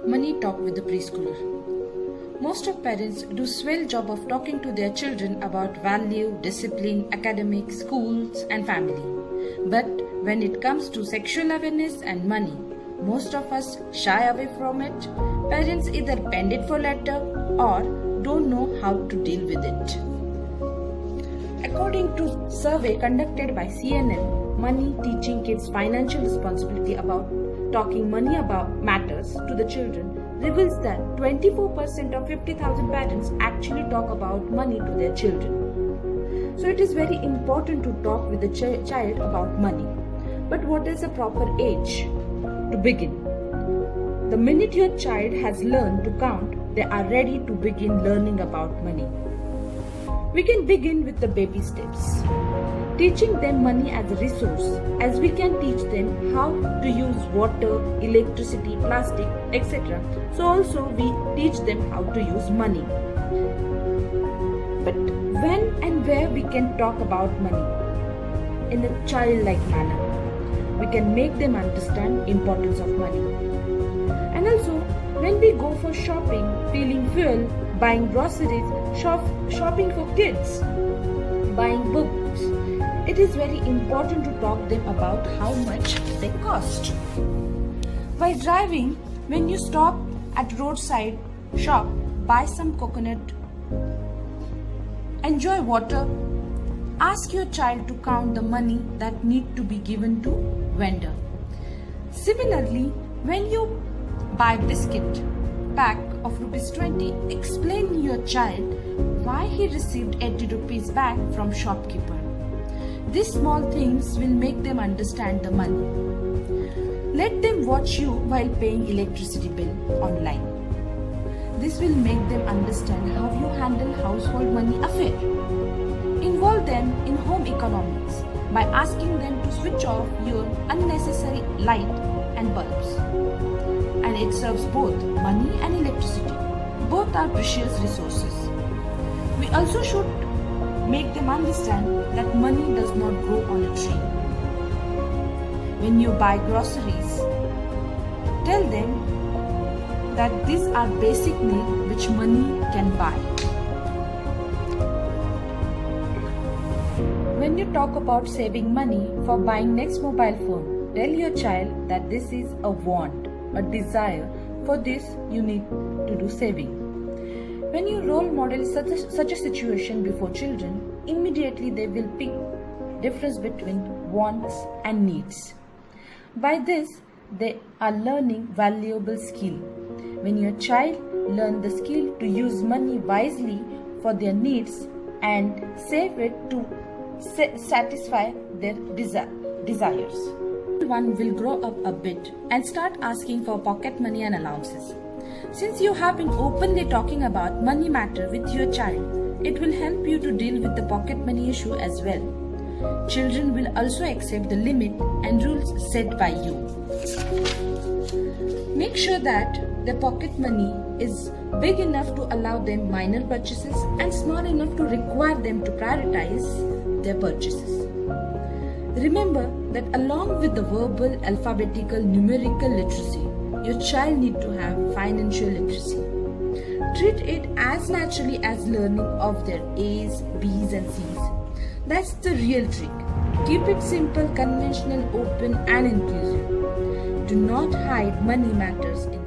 Money talk with the preschooler. Most of parents do swell job of talking to their children about value, discipline, academics, schools and family. But when it comes to sexual awareness and money, most of us shy away from it. Parents either bend it for letter or don't know how to deal with it. According to survey conducted by CNN, Money Teaching Kids Financial Responsibility about talking money about matters to the children reveals that 24% of 50,000 parents actually talk about money to their children. So it is very important to talk with the child about money. But what is a proper age to begin? The minute your child has learned to count, they are ready to begin learning about money. We can begin with the baby steps. Teaching them money as a resource, as we can teach them how to use water, electricity, plastic, etc. So also we teach them how to use money. But when and where we can talk about money? In a childlike manner. We can make them understand importance of money. And also, when we go for shopping, feeling fuel, buying groceries, shopping for kids, buying books, it is very important to talk them about how much they cost. While driving, when you stop at roadside shop, buy some coconut, enjoy water, ask your child to count the money that need to be given to vendor. Similarly, when you buy biscuit pack of ₹20, explain to your child why he received 80 rupees back from shopkeeper. These small things will make them understand the money. Let them watch you while paying electricity bill online. This will make them understand how you handle household money affair. Involve them in home economics by asking them to switch off your unnecessary light and bulbs. And it serves both money and electricity. Both are precious resources. We also should make them understand that money does not grow on a tree. When you buy groceries, tell them that these are basic needs which money can buy. When you talk about saving money for buying next mobile phone, tell your child that this is a want, a desire. For this, you need to do saving. When you role model such a situation before children, immediately they will pick difference between wants and needs. By this, they are learning valuable skill. When your child learn the skill to use money wisely for their needs and save it to satisfy their desires, one will grow up a bit and start asking for pocket money and allowances. Since you have been openly talking about money matter with your child, it will help you to deal with the pocket money issue as well. Children will also accept the limit and rules set by you. Make sure that the pocket money is big enough to allow them minor purchases and small enough to require them to prioritize their purchases. Remember that along with the verbal, alphabetical, numerical literacy, your child needs to have financial literacy. Treat it as naturally as learning of their A's, B's and C's. That's the real trick. Keep it simple, conventional, open and inclusive. Do not hide money matters in